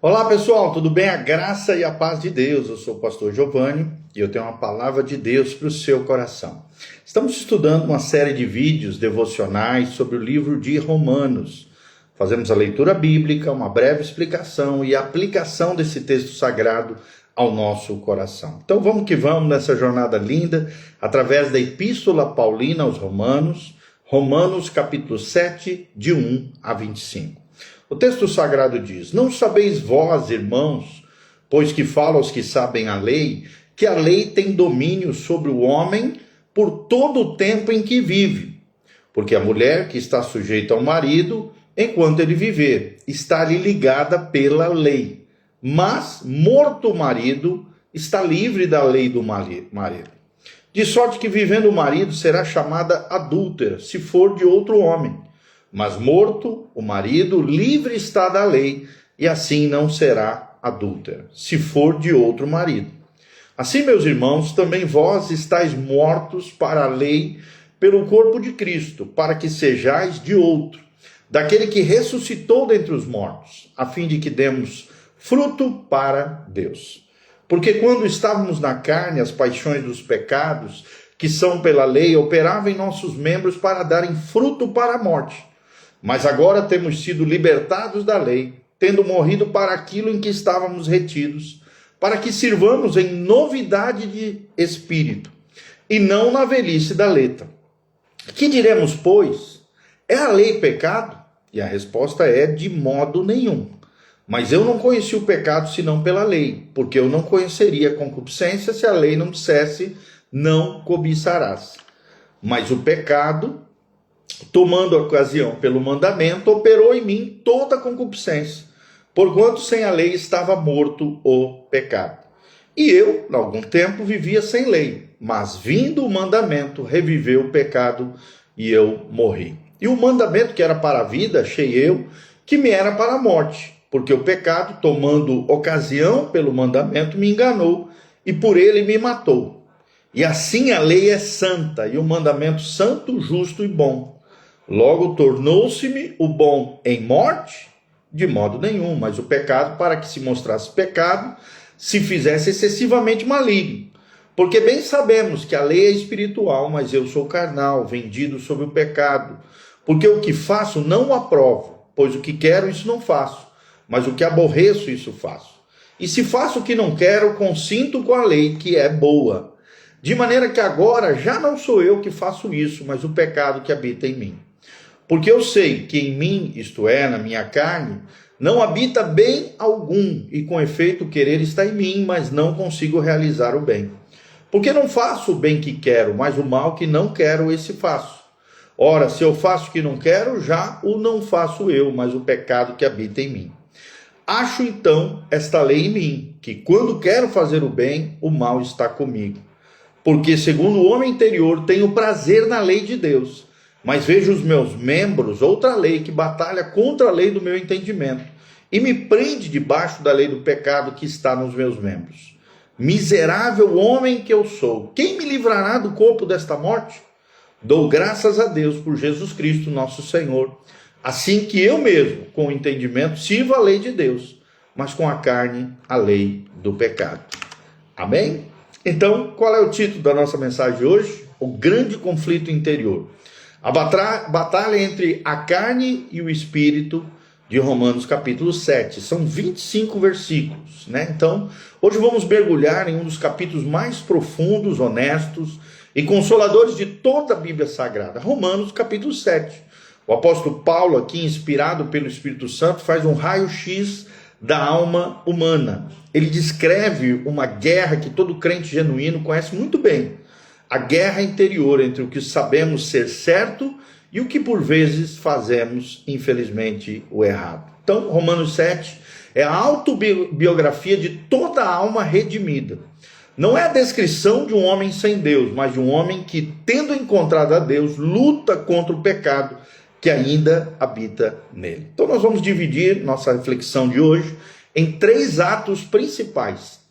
Olá pessoal, tudo bem? A graça e a paz de Deus. Eu sou o pastor Giovanni e eu tenho uma palavra de Deus para o seu coração. Estamos estudando uma série de vídeos devocionais sobre o livro de Romanos. Fazemos a leitura bíblica, uma breve explicação e a aplicação desse texto sagrado ao nosso coração. Então vamos que vamos nessa jornada linda, através da Epístola Paulina aos Romanos, Romanos capítulo 7, de 1 a 25. O texto sagrado diz: Não sabeis vós, irmãos, pois que falo aos que sabem a lei, que a lei tem domínio sobre o homem por todo o tempo em que vive. Porque a mulher que está sujeita ao marido, enquanto ele viver, está-lhe ligada pela lei. Mas, morto o marido, está livre da lei do marido. De sorte que, vivendo o marido, será chamada adúltera, se for de outro homem. Mas morto o marido, livre está da lei, e assim não será adúltera, se for de outro marido. Assim, meus irmãos, também vós estáis mortos para a lei pelo corpo de Cristo, para que sejais de outro, daquele que ressuscitou dentre os mortos, a fim de que demos fruto para Deus. Porque quando estávamos na carne, as paixões dos pecados, que são pela lei, operavam em nossos membros para darem fruto para a morte. Mas agora temos sido libertados da lei, tendo morrido para aquilo em que estávamos retidos, para que sirvamos em novidade de espírito, e não na velhice da letra. Que diremos, pois? É a lei pecado? E a resposta é: de modo nenhum. Mas eu não conheci o pecado senão pela lei, porque eu não conheceria a concupiscência se a lei não dissesse: não cobiçarás. Mas o pecado, tomando ocasião pelo mandamento, operou em mim toda a concupiscência, porquanto sem a lei estava morto o pecado. E eu, em algum tempo, vivia sem lei, mas vindo o mandamento, reviveu o pecado e eu morri. E o mandamento que era para a vida, achei eu, que me era para a morte, porque o pecado, tomando ocasião pelo mandamento, me enganou e por ele me matou. E assim a lei é santa, e o mandamento santo, justo e bom. Logo tornou-se-me o bom em morte? De modo nenhum, mas o pecado, para que se mostrasse pecado, se fizesse excessivamente maligno. Porque bem sabemos que a lei é espiritual, mas eu sou carnal, vendido sob o pecado. Porque o que faço não o aprovo, pois o que quero isso não faço, mas o que aborreço isso faço. E se faço o que não quero, consinto com a lei que é boa. De maneira que agora já não sou eu que faço isso, mas o pecado que habita em mim. Porque eu sei que em mim, isto é, na minha carne, não habita bem algum, e com efeito o querer está em mim, mas não consigo realizar o bem. Porque não faço o bem que quero, mas o mal que não quero, esse faço. Ora, se eu faço o que não quero, já o não faço eu, mas o pecado que habita em mim. Acho então esta lei em mim, que quando quero fazer o bem, o mal está comigo. Porque segundo o homem interior, tenho prazer na lei de Deus, mas vejo os meus membros outra lei que batalha contra a lei do meu entendimento e me prende debaixo da lei do pecado que está nos meus membros. Miserável homem que eu sou, quem me livrará do corpo desta morte? Dou graças a Deus por Jesus Cristo, nosso Senhor, assim que eu mesmo, com o entendimento, sirvo a lei de Deus, mas com a carne, a lei do pecado. Amém? Então, qual é o título da nossa mensagem de hoje? O grande conflito interior. A batalha entre a carne e o espírito, de Romanos capítulo 7. São 25 versículos, né? Então, hoje vamos mergulhar em um dos capítulos mais profundos, honestos e consoladores de toda a Bíblia Sagrada. Romanos capítulo 7. O apóstolo Paulo, aqui inspirado pelo Espírito Santo, faz um raio-x da alma humana. Ele descreve uma guerra que todo crente genuíno conhece muito bem. A guerra interior entre o que sabemos ser certo e o que por vezes fazemos, infelizmente, o errado. Então, Romanos 7 é a autobiografia de toda a alma redimida. Não é a descrição de um homem sem Deus, mas de um homem que, tendo encontrado a Deus, luta contra o pecado que ainda habita nele. Então, nós vamos dividir nossa reflexão de hoje em 3 atos principais.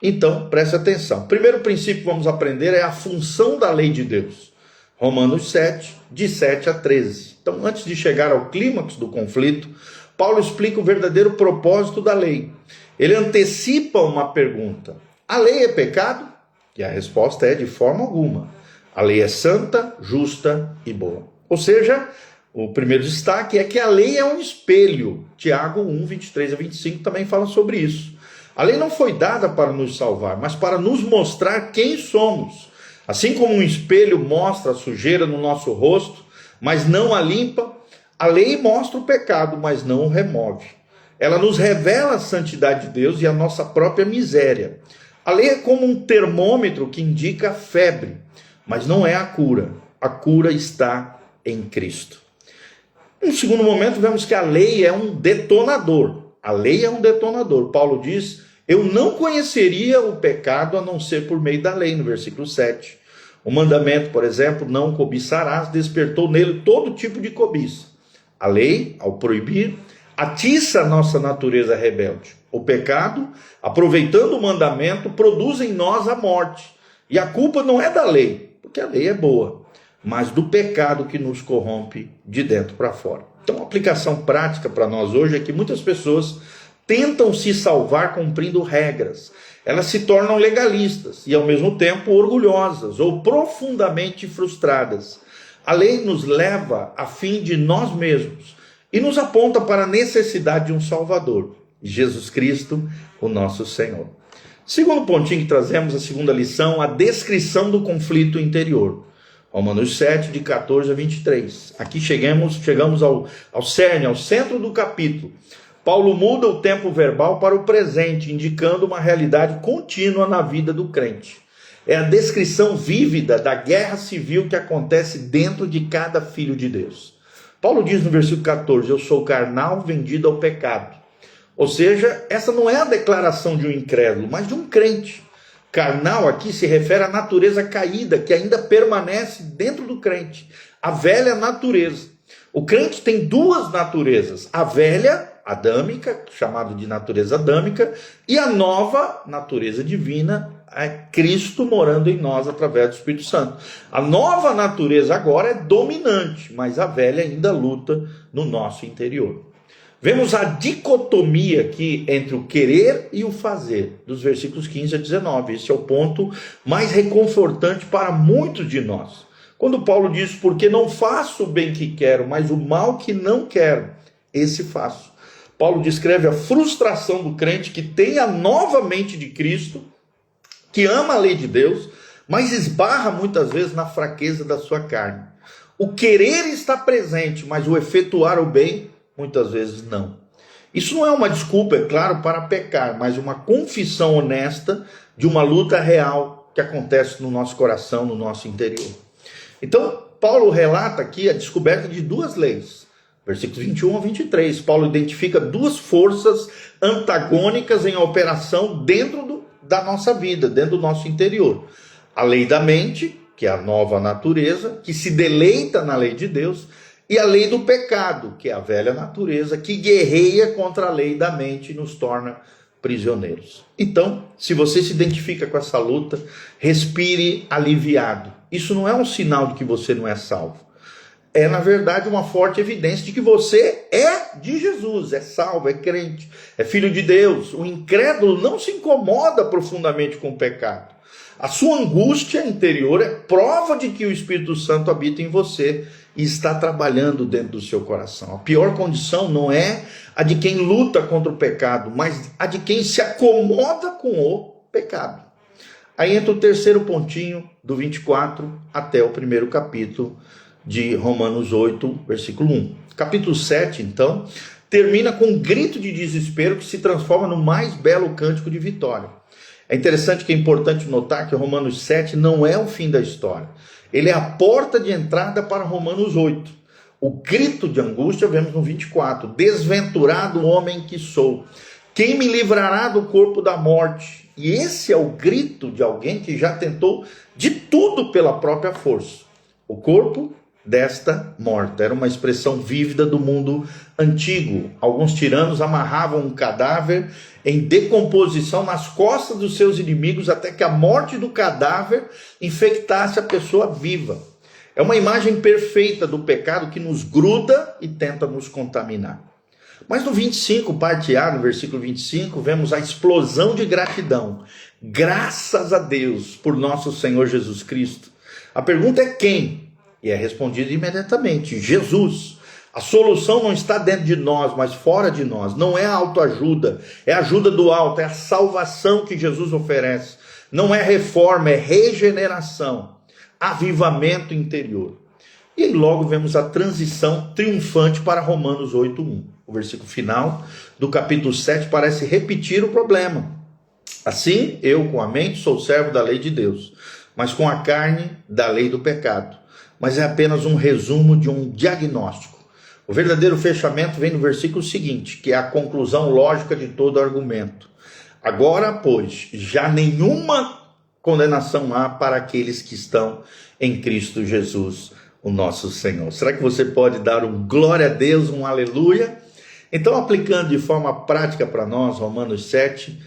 Então, preste atenção. O primeiro princípio que vamos aprender é a função da lei de Deus. Romanos 7, de 7 a 13. Então, antes de chegar ao clímax do conflito, Paulo explica o verdadeiro propósito da lei. Ele antecipa uma pergunta: a lei é pecado? E a resposta é: de forma alguma. A lei é santa, justa e boa. Ou seja, o primeiro destaque é que a lei é um espelho. Tiago 1, 23 a 25 também fala sobre isso. A lei não foi dada para nos salvar, mas para nos mostrar quem somos. Assim como um espelho mostra a sujeira no nosso rosto, mas não a limpa, a lei mostra o pecado, mas não o remove. Ela nos revela a santidade de Deus e a nossa própria miséria. A lei é como um termômetro que indica a febre, mas não é a cura. A cura está em Cristo. No segundo momento, vemos que a lei é um detonador. A lei é um detonador. Paulo diz: eu não conheceria o pecado a não ser por meio da lei, no versículo 7. O mandamento, por exemplo, não cobiçarás, despertou nele todo tipo de cobiça. A lei, ao proibir, atiça a nossa natureza rebelde. O pecado, aproveitando o mandamento, produz em nós a morte. E a culpa não é da lei, porque a lei é boa, mas do pecado que nos corrompe de dentro para fora. Então, a aplicação prática para nós hoje é que muitas pessoas tentam se salvar cumprindo regras. Elas se tornam legalistas e, ao mesmo tempo, orgulhosas ou profundamente frustradas. A lei nos leva a fim de nós mesmos e nos aponta para a necessidade de um Salvador, Jesus Cristo, o nosso Senhor. Segundo pontinho que trazemos, a segunda lição, a descrição do conflito interior. Romanos 7, de 14 a 23. Aqui chegamos ao cerne, ao centro do capítulo. Paulo muda o tempo verbal para o presente, indicando uma realidade contínua na vida do crente. É a descrição vívida da guerra civil que acontece dentro de cada filho de Deus. Paulo diz no versículo 14: eu sou carnal, vendido ao pecado. Ou seja, essa não é a declaração de um incrédulo, mas de um crente. Carnal aqui se refere à natureza caída, que ainda permanece dentro do crente. A velha natureza. O crente tem duas naturezas: a velha, adâmica, chamada de natureza adâmica, e a nova natureza divina, é Cristo morando em nós através do Espírito Santo. A nova natureza agora é dominante, mas a velha ainda luta no nosso interior. Vemos a dicotomia aqui entre o querer e o fazer, dos versículos 15 a 19. Esse é o ponto mais reconfortante para muitos de nós. Quando Paulo diz: porque não faço o bem que quero, mas o mal que não quero, esse faço. Paulo descreve a frustração do crente que tem a nova mente de Cristo, que ama a lei de Deus, mas esbarra muitas vezes na fraqueza da sua carne. O querer está presente, mas o efetuar o bem, muitas vezes não. Isso não é uma desculpa, é claro, para pecar, mas uma confissão honesta de uma luta real que acontece no nosso coração, no nosso interior. Então, Paulo relata aqui a descoberta de duas leis. Versículos 21 a 23, Paulo identifica duas forças antagônicas em operação dentro da nossa vida, dentro do nosso interior. A lei da mente, que é a nova natureza, que se deleita na lei de Deus, e a lei do pecado, que é a velha natureza, que guerreia contra a lei da mente e nos torna prisioneiros. Então, se você se identifica com essa luta, respire aliviado. Isso não é um sinal de que você não é salvo. É, na verdade, uma forte evidência de que você é de Jesus, é salvo, é crente, é filho de Deus. O incrédulo não se incomoda profundamente com o pecado. A sua angústia interior é prova de que o Espírito Santo habita em você e está trabalhando dentro do seu coração. A pior condição não é a de quem luta contra o pecado, mas a de quem se acomoda com o pecado. Aí entra o terceiro pontinho, do 24 até o primeiro capítulo de Romanos 8, versículo 1. Capítulo 7, então, termina com um grito de desespero que se transforma no mais belo cântico de vitória. É interessante que é importante notar que Romanos 7 não é o fim da história. Ele é a porta de entrada para Romanos 8. O grito de angústia vemos no 24. Desventurado homem que sou, quem me livrará do corpo da morte? E esse é o grito de alguém que já tentou de tudo pela própria força. O corpo desta morta. Era uma expressão vívida do mundo antigo. Alguns tiranos amarravam um cadáver em decomposição nas costas dos seus inimigos até que a morte do cadáver infectasse a pessoa viva. É uma imagem perfeita do pecado que nos gruda e tenta nos contaminar. Mas no 25, parte A, no versículo 25, vemos a explosão de gratidão. Graças a Deus por nosso Senhor Jesus Cristo. A pergunta é quem? E é respondida imediatamente: Jesus. A solução não está dentro de nós, mas fora de nós. Não é a autoajuda, é a ajuda do alto, é a salvação que Jesus oferece. Não é reforma, é regeneração, avivamento interior. E aí logo vemos a transição triunfante para Romanos 8:1. O versículo final do capítulo 7 parece repetir o problema. Assim, eu com a mente sou servo da lei de Deus, mas com a carne da lei do pecado. Mas é apenas um resumo de um diagnóstico. O verdadeiro fechamento vem no versículo seguinte, que é a conclusão lógica de todo argumento. Agora, pois, já nenhuma condenação há para aqueles que estão em Cristo Jesus, o nosso Senhor. Será que você pode dar um glória a Deus, um aleluia? Então, aplicando de forma prática para nós, Romanos 7,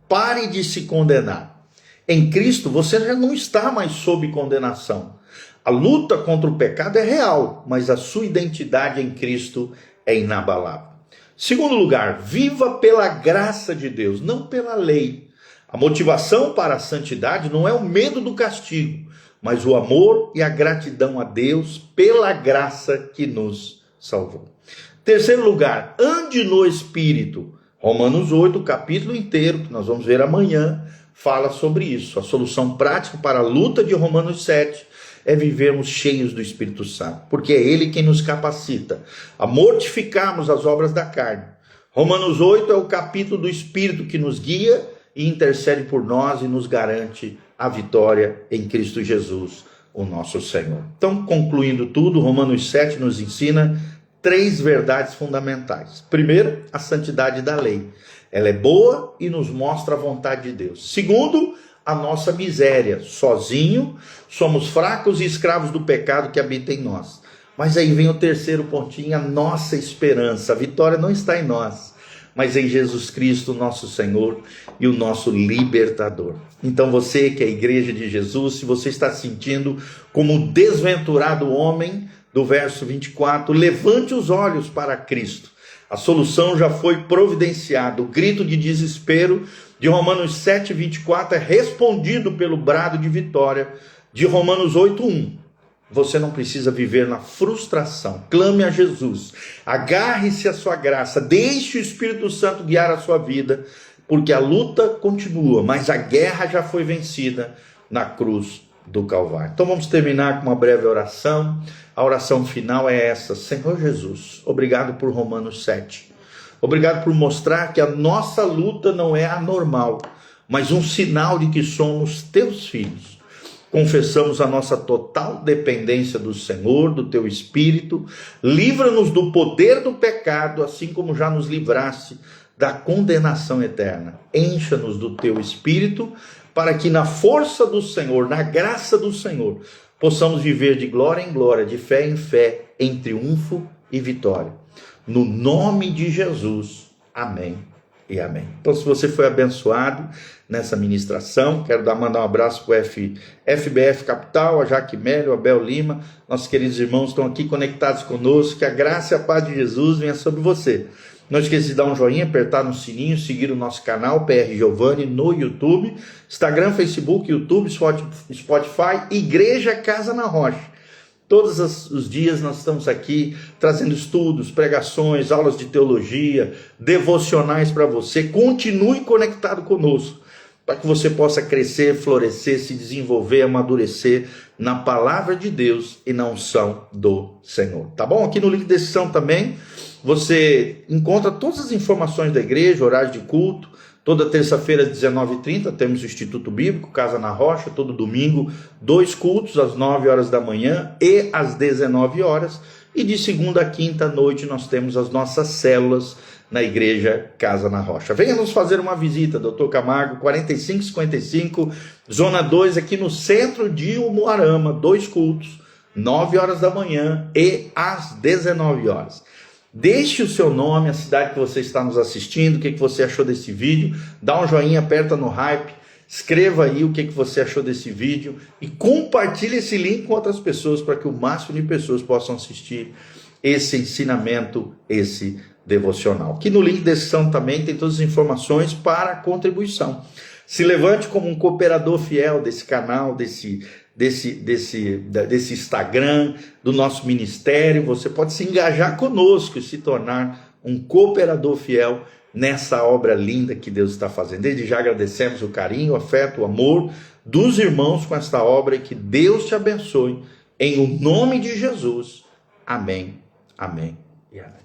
pare de se condenar. Em Cristo, você já não está mais sob condenação. A luta contra o pecado é real, mas a sua identidade em Cristo é inabalável. Segundo lugar, viva pela graça de Deus, não pela lei. A motivação para a santidade não é o medo do castigo, mas o amor e a gratidão a Deus pela graça que nos salvou. Terceiro lugar, ande no Espírito. Romanos 8, o capítulo inteiro, que nós vamos ver amanhã, fala sobre isso. A solução prática para a luta de Romanos 7 é vivermos cheios do Espírito Santo, porque é Ele quem nos capacita a mortificarmos as obras da carne. Romanos 8 é o capítulo do Espírito que nos guia e intercede por nós e nos garante a vitória em Cristo Jesus, o nosso Senhor. Então, concluindo tudo, Romanos 7 nos ensina 3 verdades fundamentais. Primeiro, a santidade da lei. Ela é boa e nos mostra a vontade de Deus. Segundo, a nossa miséria. Sozinho, somos fracos e escravos do pecado que habita em nós. Mas aí vem o terceiro pontinho, a nossa esperança. A vitória não está em nós, mas em Jesus Cristo, nosso Senhor e o nosso libertador. Então você que é a igreja de Jesus, se você está se sentindo como um desventurado homem, do verso 24, levante os olhos para Cristo. A solução já foi providenciada. O grito de desespero de Romanos 7, 24 é respondido pelo brado de vitória de Romanos 8:1. Você não precisa viver na frustração. Clame a Jesus. Agarre-se à sua graça. Deixe o Espírito Santo guiar a sua vida, porque a luta continua, mas a guerra já foi vencida na cruz do Calvário. Então vamos terminar com uma breve oração. A oração final é essa: Senhor Jesus, obrigado por Romanos 7. Obrigado por mostrar que a nossa luta não é anormal, mas um sinal de que somos teus filhos. Confessamos a nossa total dependência do Senhor, do teu Espírito. Livra-nos do poder do pecado, assim como já nos livraste da condenação eterna. Encha-nos do teu Espírito, para que na força do Senhor, na graça do Senhor, possamos viver de glória em glória, de fé em fé, em triunfo e vitória. No nome de Jesus, amém e amém. Então, se você foi abençoado nessa ministração, quero mandar um abraço para o FBF Capital, a Jaque Mélio, a Bel Lima, nossos queridos irmãos estão aqui conectados conosco. Que a graça e a paz de Jesus venha sobre você. Não esqueça de dar um joinha, apertar no sininho, seguir o nosso canal PR Giovanni no YouTube, Instagram, Facebook, YouTube, Spotify, Igreja Casa na Rocha. Todos os dias nós estamos aqui trazendo estudos, pregações, aulas de teologia, devocionais para você. Continue conectado conosco, para que você possa crescer, florescer, se desenvolver, amadurecer na palavra de Deus e na unção do Senhor. Tá bom? Aqui no link de descrição também você encontra todas as informações da igreja, horários de culto. Toda terça-feira às 19h30 temos o Instituto Bíblico, Casa na Rocha. Todo domingo, 2 cultos às 9 horas da manhã e às 19 horas. E de segunda a quinta à noite nós temos as nossas células na Igreja Casa na Rocha. Venha nos fazer uma visita, Dr. Camargo, 4555, Zona 2, aqui no centro de Umuarama. 2 cultos, 9 horas da manhã e às 19 horas. Deixe o seu nome, a cidade que você está nos assistindo, o que você achou desse vídeo. Dá um joinha, aperta no hype, escreva aí o que você achou desse vídeo e compartilhe esse link com outras pessoas para que o máximo de pessoas possam assistir esse ensinamento, esse devocional. Aqui no link de descrição também tem todas as informações para a contribuição. Se levante como um cooperador fiel desse canal, desse Instagram, do nosso ministério. Você pode se engajar conosco e se tornar um cooperador fiel nessa obra linda que Deus está fazendo. Desde já agradecemos o carinho, o afeto, o amor dos irmãos com esta obra, e que Deus te abençoe em o nome de Jesus. Amém, amém e amém.